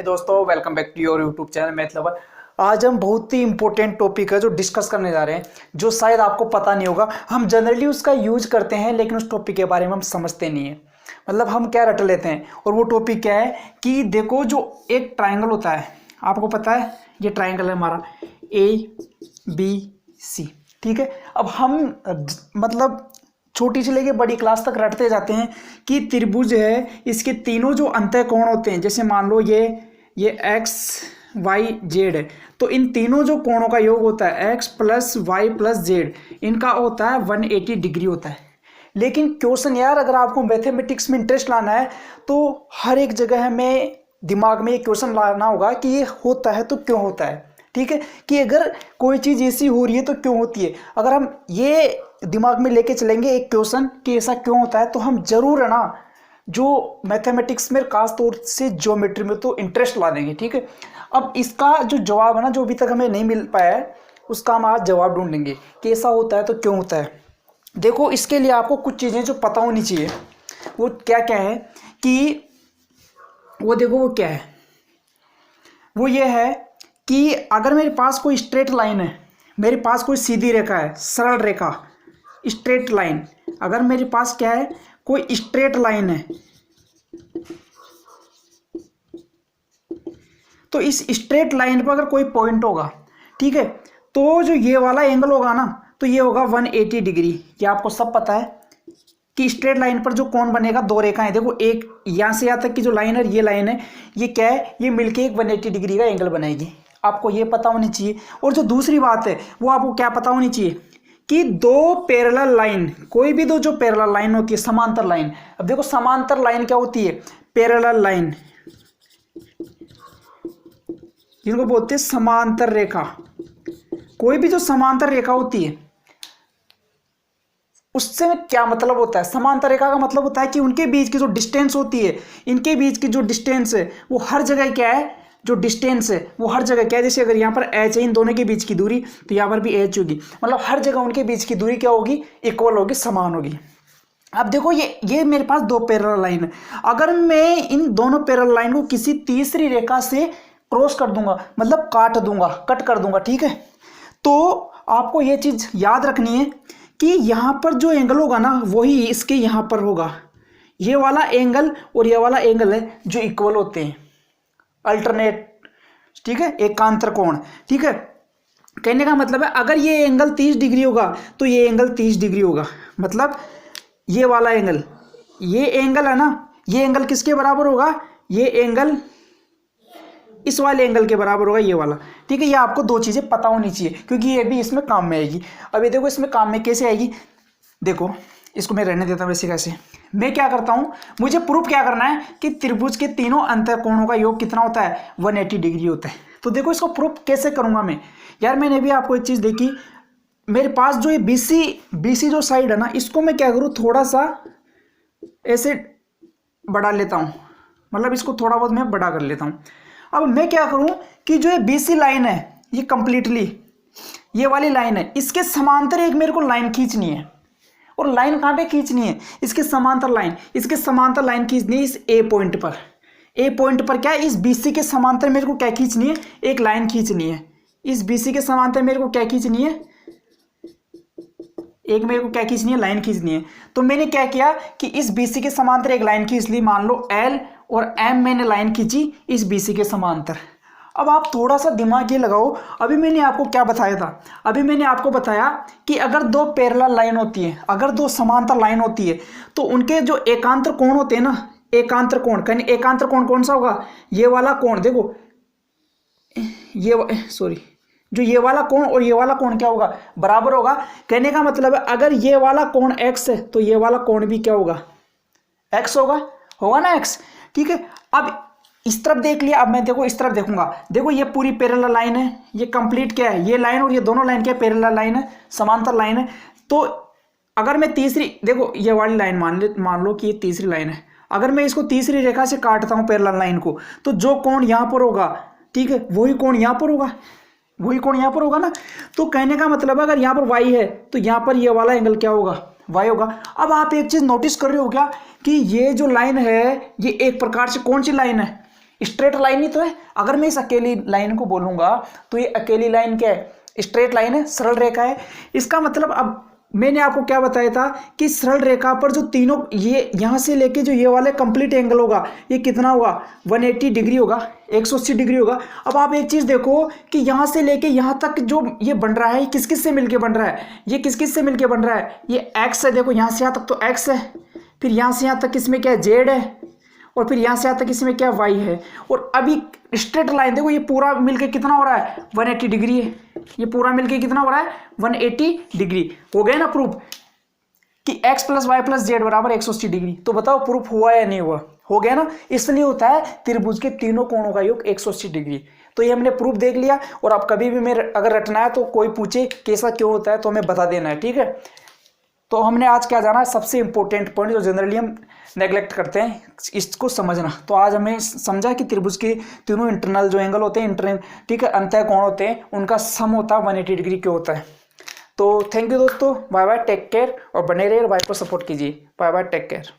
दोस्तों, welcome back to your YouTube channel math lover. आज हम बहुत ही इंपॉर्टेंट टॉपिक है जो डिस्कस करने जा रहे हैं, जो शायद आपको पता नहीं होगा। हम जनरली उसका यूज करते हैं लेकिन उस टॉपिक के बारे में हम समझते नहीं है। मतलब हम क्या रट लेते हैं। और वो टॉपिक क्या है कि देखो, जो एक ट्राइंगल होता है, आपको पता है ये ट्राइंगल है हमारा ABC, ठीक है। अब हम मतलब छोटी से लेके बड़ी क्लास तक रटते जाते हैं कि त्रिभुज है, इसके तीनों जो अंतःकोण होते हैं, जैसे मान लो ये x y z है, तो इन तीनों जो कोणों का योग होता है x plus Y plus Z, इनका होता है 180 डिग्री होता है। लेकिन क्वेश्चन यार, अगर आपको मैथमेटिक्स में इंटरेस्ट लाना है तो हर एक जगह हमें दिमाग में ये क्वेश्चन लाना होगा कि ये होता है तो क्यों होता है, ठीक है। कि अगर कोई चीज़ ऐसी हो रही है तो क्यों होती है। अगर हम ये दिमाग में लेके चलेंगे एक क्वेश्चन कि ऐसा क्यों होता है, तो हम जरूर है ना, जो मैथमेटिक्स में खास तौर से ज्योमेट्री में तो इंटरेस्ट ला देंगे, ठीक है। अब इसका जो जवाब है ना, जो अभी तक हमें नहीं मिल पाया है, उसका हम आज जवाब ढूंढेंगे कि ऐसा होता है तो क्यों होता है। देखो, इसके लिए आपको कुछ चीज़ें जो पता होनी चाहिए, वो क्या क्या है कि वो देखो, वो क्या है, वो ये है कि अगर मेरे पास कोई स्ट्रेट लाइन है, मेरे पास कोई सीधी रेखा है, सरल रेखा, स्ट्रेट लाइन, अगर मेरे पास क्या है, कोई स्ट्रेट लाइन है, तो इस स्ट्रेट लाइन पर अगर कोई पॉइंट होगा, ठीक है, तो जो ये वाला एंगल होगा ना, तो ये होगा 180 डिग्री। ये आपको सब पता है कि स्ट्रेट लाइन पर जो कोण बनेगा, दो रेखाएं, देखो एक यहाँ से यहाँ तक की जो लाइन है, ये लाइन है, ये क्या है, ये मिलके एक 180 डिग्री का एंगल बनाएगी। आपको ये पता होनी चाहिए। और जो दूसरी बात है, वो आपको क्या पता होनी चाहिए कि दो पैरेलल लाइन, कोई भी दो जो पैरेलल लाइन होती है, समांतर लाइन। अब देखो, समांतर लाइन क्या होती है, पैरेलल लाइन, जिनको बोलते हैं समांतर रेखा। कोई भी जो समांतर रेखा होती है, उससे क्या मतलब होता है, समांतर रेखा का मतलब होता है कि उनके बीच की जो डिस्टेंस होती है, इनके बीच की जो डिस्टेंस है, वो हर जगह क्या है, जो डिस्टेंस है वो हर जगह क्या है। जैसे अगर यहाँ पर h है, इन दोनों के बीच की दूरी, तो यहाँ पर भी h होगी। मतलब हर जगह उनके बीच की दूरी क्या होगी, इक्वल होगी, समान होगी। अब देखो, ये मेरे पास दो पैरेलल लाइन है। अगर मैं इन दोनों पैरेलल लाइन को किसी तीसरी रेखा से क्रॉस कर दूंगा, मतलब काट दूंगा, कट कर दूंगा, ठीक है, तो आपको ये चीज याद रखनी है कि यहाँ पर जो एंगल होगा ना, वही इसके यहाँ पर होगा। ये वाला एंगल और ये वाला एंगल है जो इक्वल होते हैं, अल्टरनेट, ठीक है, एकांतर कोण, ठीक है। कहने का मतलब है, अगर ये एंगल 30 डिग्री होगा तो ये एंगल 30 डिग्री होगा। मतलब ये वाला एंगल, ये एंगल है ना, ये एंगल किसके बराबर होगा, ये एंगल इस वाले एंगल के बराबर होगा, ये वाला, ठीक है। ये आपको दो चीज़ें पता होनी चाहिए, क्योंकि ये भी इसमें काम में आएगी। अब ये देखो, इसमें काम में कैसे आएगी, देखो, इसको मैं रहने देता हूँ वैसे। कैसे मैं क्या करता हूँ, मुझे प्रूफ क्या करना है कि त्रिभुज के तीनों अंतःकोणों का योग कितना होता है, 180 डिग्री होता है। तो देखो, इसको प्रूफ कैसे करूँगा मैं। यार, मैंने भी आपको एक चीज़ देखी, मेरे पास जो ये BC जो साइड है ना, इसको मैं क्या करूँ, थोड़ा सा ऐसे बढ़ा लेता हूँ। मतलब इसको थोड़ा बहुत मैं बड़ा कर लेता हूँ। अब मैं क्या करूँ कि जो ये BC लाइन है, ये कंप्लीटली ये वाली लाइन है, इसके समांतर एक मेरे को लाइन खींचनी है। और लाइन कहाँ पे खींचनी है, इसके समांतर लाइन, इसके समांतर लाइन खींचनी है इस A पॉइंट पर। A पॉइंट पर क्या है, इस BC के समांतर मेरे को क्या खींचनी है, एक लाइन खींचनी है। इस BC के समांतर मेरे को क्या खींचनी है, एक मेरे को क्या खींचनी है, लाइन खींचनी है। तो मैंने क्या किया कि इस BC के समांतर एक लाइन खींच ली, मान लो L और M मैंने लाइन खींची इस BC के समांतर। अब आप थोड़ा सा दिमाग ये लगाओ, अभी मैंने आपको क्या बताया था, अभी मैंने आपको बताया कि अगर दो पैरेलल लाइन होती है, अगर दो समांतर लाइन होती है, तो उनके जो एकांतर कोण होते हैं ना, एकांतर कोण, कहीं एकांतर कोण कौन सा होगा, ये वाला कोण, देखो जो ये वाला कोण और ये वाला कोण क्या होगा, बराबर होगा। कहने का मतलब है, अगर ये वाला कोण x है तो ये वाला कोण भी क्या होगा, x होगा ना, x, ठीक है। अब इस तरफ देख लिया, अब मैं देखो इस तरफ देखूंगा, देखो ये पूरी पैरेलल लाइन है, ये कंप्लीट क्या है, ये लाइन और ये दोनों लाइन क्या है, पैरेलल लाइन है, समांतर लाइन है। तो अगर मैं तीसरी, देखो ये वाली लाइन मान लो कि ये तीसरी लाइन है, अगर मैं इसको तीसरी रेखा से काटता हूँ पैरेलल लाइन को, तो जो कोण यहाँ पर होगा, ठीक है, वही कोण यहाँ पर होगा, वही कोण यहाँ पर होगा ना। तो कहने का मतलब अगर यहाँ पर y है तो यहाँ पर ये वाला एंगल क्या होगा, y होगा। अब आप एक चीज नोटिस कर रहे हो क्या कि ये जो लाइन है, ये एक प्रकार से कौन सी लाइन है, स्ट्रेट लाइन ही तो है। अगर मैं इस अकेली लाइन को बोलूंगा तो ये अकेली लाइन क्या है, स्ट्रेट लाइन है, सरल रेखा है। इसका मतलब अब मैंने आपको क्या बताया था कि सरल रेखा पर जो तीनों ये यहाँ से लेके जो ये वाले कंप्लीट एंगल होगा ये कितना होगा, 180 डिग्री होगा, 180 डिग्री होगा। अब आप एक चीज़ देखो कि यहाँ से लेके यहाँ तक जो ये बन रहा है ये किस किस से मिलके बन रहा है, ये किस किस से मिलके बन रहा है, ये एक्स है। देखो यहाँ से यहाँ तक तो एक्स है, फिर यहाँ से यहाँ तक इसमें क्या है, जेड है, और फिर यहाँ से यहाँ तक इसमें क्या वाई है। और अभी स्ट्रेट लाइन देखो ये पूरा मिलके कितना हो रहा है, 180 डिग्री है। ये पूरा मिलके कितना हो रहा है, 180 डिग्री। हो गया ना प्रूफ कि x plus Y plus Z बराबर 180 डिग्री। तो बताओ प्रूफ हुआ या नहीं हुआ, हो गया ना। इसलिए होता है त्रिभुज के तीनों कोणों का योग 180 डिग्री। तो ये हमने प्रूफ देख लिया। और आप कभी भी मेरे अगर रटना है तो कोई पूछे कैसा क्यों होता है तो हमें बता देना है, ठीक है। तो हमने आज क्या जाना, सबसे इंपॉर्टेंट पॉइंट जो जनरली हम नेग्लेक्ट करते हैं इसको समझना। तो आज हमें समझा कि त्रिभुज के तीनों इंटरनल जो एंगल होते हैं, ठीक है, अंतः कोण होते हैं, उनका सम होता है 180 डिग्री क्यों होता है। तो थैंक यू दोस्तों, बाय बाय, टेक केयर, और बने रहिए, भाई को सपोर्ट कीजिए। Bye bye, take care.